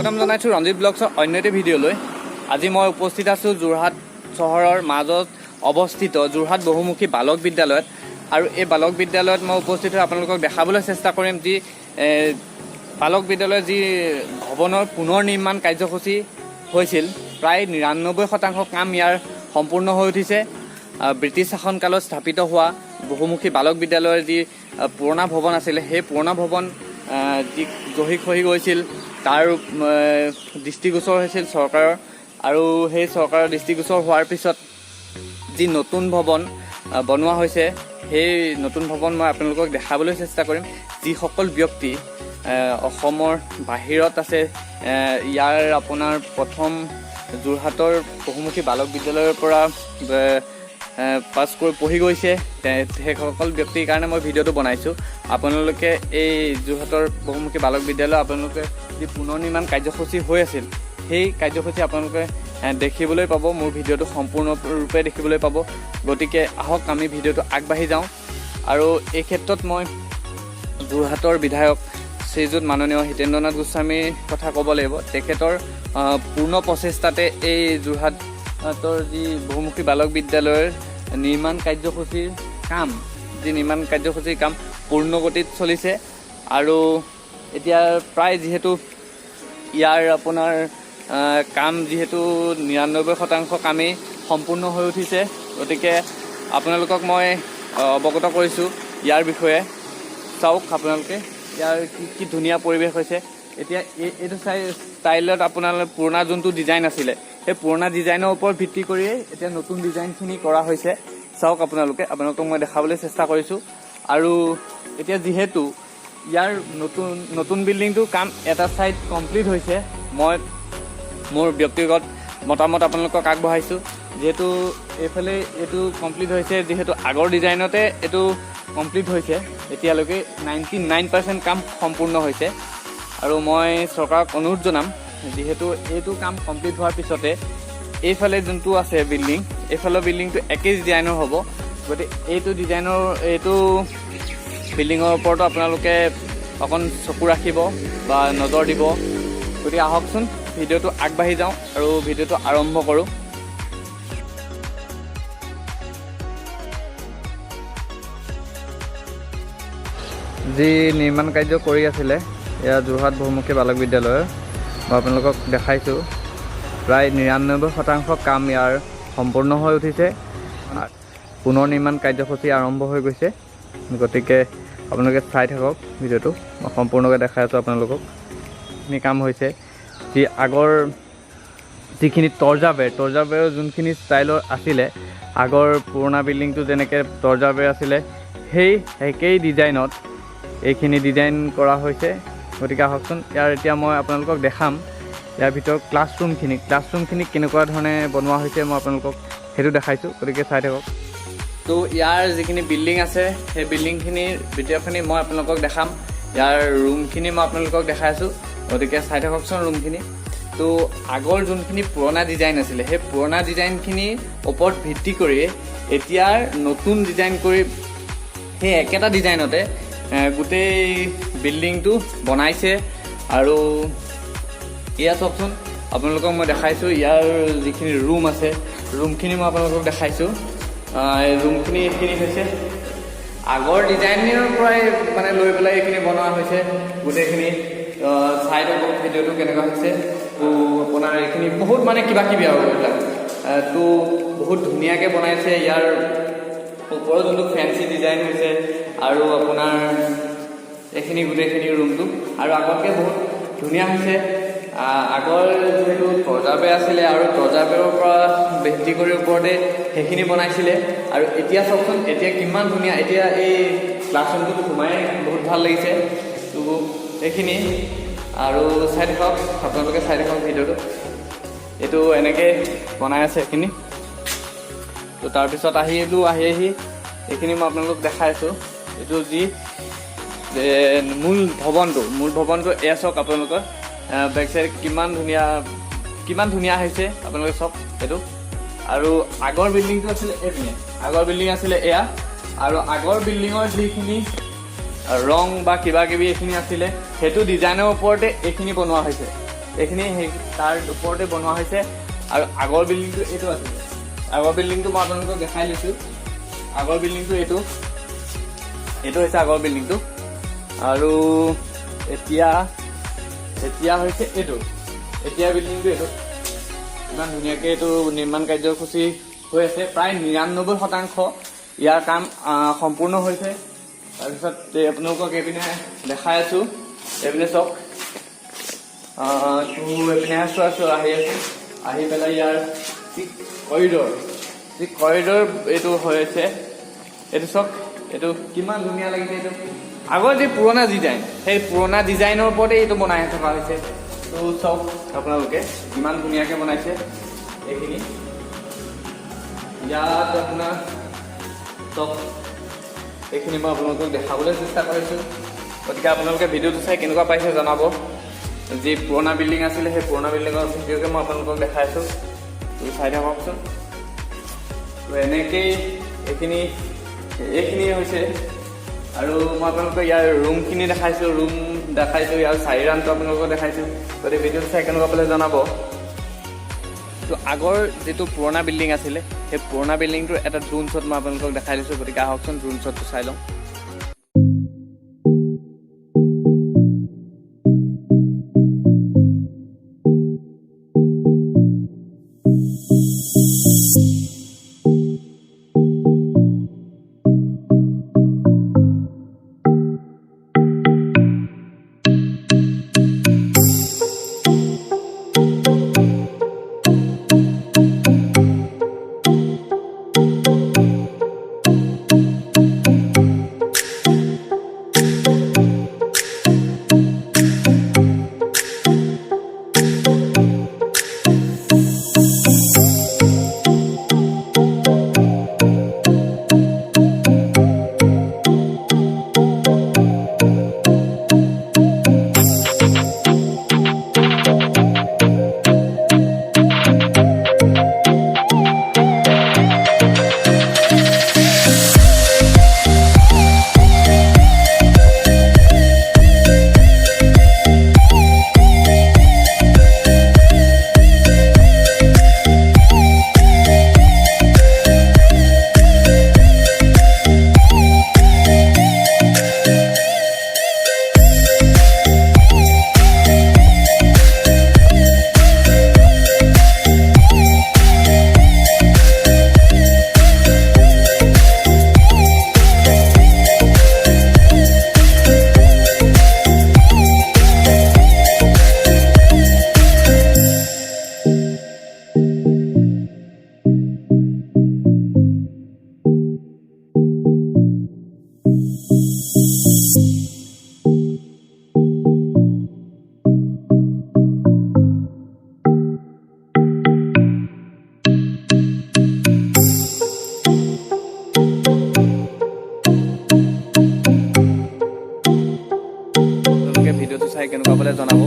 স্বাগতম জনাইছোঁ ৰঞ্জিত ব্লগছৰ অন্য এটা ভিডিঅ'লৈ। আজি মই উপস্থিত আছোঁ যোৰহাট চহৰৰ মাজত অৱস্থিত যোৰহাট বহুমুখী বালক বিদ্যালয়ত। আৰু এই বালক বিদ্যালয়ত মই উপস্থিত হৈ আপোনালোকক দেখাবলৈ চেষ্টা কৰিম যি বালক বিদ্যালয়ৰ যি ভৱনৰ পুনৰ নিৰ্মাণ কাৰ্যসূচী হৈছিল, প্ৰায় ৯৯% কাম ইয়াৰ সম্পূৰ্ণ হৈ উঠিছে। ব্ৰিটিছ শাসনকালত স্থাপিত হোৱা বহুমুখী বালক বিদ্যালয়ৰ যি পুৰণা ভৱন আছিলে, সেই পুৰণা ভৱন যি জহি খহি গৈছিল, তাৰ দৃষ্টিগোচৰ হৈছিল চৰকাৰৰ। আৰু সেই চৰকাৰৰ দৃষ্টিগোচৰ হোৱাৰ পিছত যি নতুন ভৱন বনোৱা হৈছে, সেই নতুন ভৱন মই আপোনালোকক দেখাবলৈ চেষ্টা কৰিম। যিসকল ব্যক্তি অসমৰ বাহিৰত আছে, ইয়াৰ আপোনাৰ প্ৰথম যোৰহাটৰ বহুমুখী বালক বিদ্যালয়ৰ পৰা পাছ কৰি পঢ়ি গৈছে, সেইসকল ব্যক্তিৰ কাৰণে মই ভিডিঅ'টো বনাইছোঁ। আপোনালোকে এই যোৰহাটৰ বহুমুখী বালক বিদ্যালয় আপোনালোকে যি পুনৰ নিৰ্মাণ কাৰ্যসূচী হৈ আছিল, সেই কাৰ্যসূচী আপোনালোকে দেখিবলৈ পাব, মোৰ ভিডিঅ'টো সম্পূৰ্ণৰূপে দেখিবলৈ পাব। গতিকে আহক আমি ভিডিঅ'টো আগবাঢ়ি যাওঁ। আৰু এই ক্ষেত্ৰত মই যোৰহাটৰ বিধায়ক শ্ৰীযুত মাননীয় হিতেন্দ্ৰনাথ গোস্বামীৰ কথা ক'ব লাগিব। তেখেতৰ পূৰ্ণ প্ৰচেষ্টাতে এই যোৰহাটৰ যি বহুমুখী বালক বিদ্যালয়ৰ নিৰ্মাণ কাৰ্যসূচীৰ কাম পূৰ্ণ গতিত চলিছে। আৰু এতিয়া প্ৰায় যিহেতু ইয়াৰ আপোনাৰ কাম যিহেতু ৯৯% কামেই সম্পূৰ্ণ হৈ উঠিছে, গতিকে আপোনালোকক মই অৱগত কৰিছোঁ ইয়াৰ বিষয়ে। চাওক আপোনালোকে ইয়াৰ কি ধুনীয়া পৰিৱেশ হৈছে। এতিয়া এইটো ষ্টাইলত আপোনাৰ পুৰণা যোনটো ডিজাইন আছিলে, সেই পুৰণা ডিজাইনৰ ওপৰত ভিত্তি কৰিয়েই এতিয়া নতুন ডিজাইনখিনি কৰা হৈছে। চাওক আপোনালোকক মই দেখাবলৈ চেষ্টা কৰিছোঁ। আৰু এতিয়া যিহেতু ইয়াৰ নতুন বিল্ডিংটোৰ কাম এটা ছাইড কমপ্লিট হৈছে, মই মোৰ ব্যক্তিগত মতামত আপোনালোকক আগবঢ়াইছোঁ। যিহেতু এইফালে এইটো কমপ্লিট হৈছে, যিহেতু আগৰ ডিজাইনতে এইটো কমপ্লিট হৈছে, এতিয়ালৈকে 99% কাম সম্পূৰ্ণ হৈছে। আৰু মই চৰকাৰক অনুৰোধ জনাম, যিহেতু এইটো কাম কমপ্লিট হোৱাৰ পিছতে এইফালে যোনটো আছে বিল্ডিং, এইফালৰ বিল্ডিংটো একেই ডিজাইনৰ হ'ব। গতিকে এইটো বিল্ডিঙৰ ওপৰতো আপোনালোকে অকণ চকু ৰাখিব বা নজৰ দিব। গতিকে আহকচোন ভিডিঅ'টো আগবাঢ়ি যাওঁ আৰু ভিডিঅ'টো আৰম্ভ কৰোঁ। যি নিৰ্মাণ কাৰ্য কৰি আছিলে এয়া যোৰহাট বহুমুখী বালক বিদ্যালয়ৰ, মই আপোনালোকক দেখাইছোঁ। প্ৰায় ৯৯% কাম ইয়াৰ সম্পূৰ্ণ হৈ উঠিছে। পুনৰ নিৰ্মাণ কাৰ্যসূচী আৰম্ভ হৈ গৈছে। গতিকে আপোনালোকে চাই থাকক ভিডিঅ'টো, মই সম্পূৰ্ণকৈ দেখাই আছোঁ আপোনালোকক। এইখিনি কাম হৈছে, যি আগৰ যিখিনি তৰ্জাবেৰ যোনখিনি ষ্টাইলৰ আছিলে, আগৰ পুৰণা বিল্ডিংটো যেনেকৈ তৰ্জাবেৰ আছিলে, সেই একেই ডিজাইনত এইখিনি ডিজাইন কৰা হৈছে। গতিকে আহকচোন এতিয়া মই আপোনালোকক দেখাম ইয়াৰ ভিতৰত ক্লাছৰুমখিনি কেনেকুৱা ধৰণে বনোৱা হৈছে, মই আপোনালোকক সেইটো দেখাইছোঁ। গতিকে চাই থাকক। তো ইয়াৰ যিখিনি বিল্ডিং আছে, সেই বিল্ডিংখিনিৰ ভিডিঅ'খিনি মই আপোনালোকক দেখাম। ইয়াৰ ৰুমখিনি মই আপোনালোকক দেখাই আছোঁ। গতিকে চাই থাককচোন ৰুমখিনি। তো আগৰ যোনখিনি পুৰণা ডিজাইন আছিলে, সেই পুৰণা ডিজাইনখিনিৰ ওপৰত ভিত্তি কৰি এতিয়াৰ নতুন ডিজাইন কৰি সেই একেটা ডিজাইনতে গোটেই বিল্ডিংটো বনাইছে। আৰু এয়া চাওকচোন, আপোনালোকক মই দেখাইছোঁ ইয়াৰ যিখিনি ৰুম আছে, ৰুমখিনি মই আপোনালোকক দেখাইছোঁ। ৰুমখিনি এইখিনি হৈছে আগৰ ডিজাইনৰ পৰাই মানে লৈ পেলাই এইখিনি বনোৱা হৈছে গোটেইখিনি। চাইডৰ ভিডিঅ'টো কেনেকুৱা হৈছে, তো আপোনাৰ এইখিনি বহুত মানে কিবাকিবি আৰু এইবিলাক তো বহুত ধুনীয়াকৈ বনাইছে। ইয়াৰ ওপৰত যোনটো ফেঞ্চি ডিজাইন হৈছে, আৰু আপোনাৰ এইখিনি গোটেইখিনি ৰুমটো আৰু আগতকৈ বহুত ধুনীয়া হৈছে। আগৰ যিহেতু তৰ্জাবেৰ আছিলে, আৰু তৰ্জাবেৰৰ পৰা ভিত্তি কৰি ওপৰতে সেইখিনি বনাইছিলে। আৰু এতিয়া চাওকচোন এতিয়া কিমান ধুনীয়া। এতিয়া এই ক্লাছৰুমটোত সোমাই বহুত ভাল লাগিছে। তো এইখিনি আৰু চাই দেখক আপোনালোকে, চাই দেখক ভিডিঅ'টো। এইটো এনেকৈ বনাই আছে এইখিনি। তো তাৰপিছত আহি এইখিনি মই আপোনালোকক দেখাই আছোঁ। এইটো যি মূল ভৱনটো এয়া চাওক আপোনালোকৰ বেক চাইড কিমান ধুনীয়া হৈছে আপোনালোকে চাওক এইটো। আৰু আগৰ বিল্ডিংটো আছিলে আগৰ বিল্ডিং আছিলে এয়া। আৰু আগৰ বিল্ডিঙৰ যিখিনি ৰং বা কিবা কিবি এইখিনি আছিলে, সেইটো ডিজাইনৰ ওপৰতে এইখিনি বনোৱা হৈছে। এইখিনি তাৰ ওপৰতে বনোৱা হৈছে আৰু আগৰ বিল্ডিংটো এইটো আছিলে আগৰ বিল্ডিংটো মই আপোনালোকক দেখাই লৈছোঁ আগৰ বিল্ডিংটো এইটো হৈছে আগৰ বিল্ডিংটো আৰু এতিয়া হৈছে এইটো এতিয়া বিল্ডিংটো এইটো ইমান ধুনীয়াকৈ এইটো নিৰ্মাণ কাৰ্যসূচী হৈ আছে প্ৰায় ৯৯% ইয়াৰ কাম সম্পূৰ্ণ হৈছে তাৰপিছত আপোনালোকক এইপিনে দেখাই আছোঁ এইপিনে চাওক এইপিনে আছোঁ আহি পেলাই ইয়াৰ যি কৰিডৰ এইটো হৈছে এইটো চাওক এইটো কিমান ধুনীয়া লাগিছে এইটো আগৰ যি পুৰণা ডিজাইন সেই পুৰণা ডিজাইনৰ ওপৰতে এইটো বনাই থকা হৈছে তো চাওক আপোনালোকে ইমান ধুনীয়াকৈ বনাইছে এইখিনি ইয়াত আপোনাৰ চাওক এইখিনি মই আপোনালোকক দেখাবলৈ চেষ্টা কৰিছোঁ গতিকে আপোনালোকে ভিডিঅ'টো চাই কেনেকুৱা পাইছে জনাব যি পুৰণা বিল্ডিং আছিলে সেই পুৰণা বিল্ডিঙৰ ভিডিঅ'কে মই আপোনালোকক দেখাইছোঁ তো চাই থাককচোন তো এনেকেই এইখিনি হৈছে আৰু মই আপোনালোকক ইয়াৰ ৰুমখিনি দেখাইছোঁ ইয়াৰ চাৰিৰানটো আপোনালোকক দেখাইছোঁ গতিকে ভিডিঅ'টো চাই কেনেকুৱা পালে জনাব তো আগৰ যিটো পুৰণা বিল্ডিং আছিলে সেই পুৰণা বিল্ডিংটোৰ এটা ড্ৰোন শ্বট মই আপোনালোকক দেখাই দিছোঁ গতিকে আহকচোন ড্ৰোন শ্বটটো চাই লওঁ ভিডিঅ'টো চাই কেনেকুৱা পালে জনাব।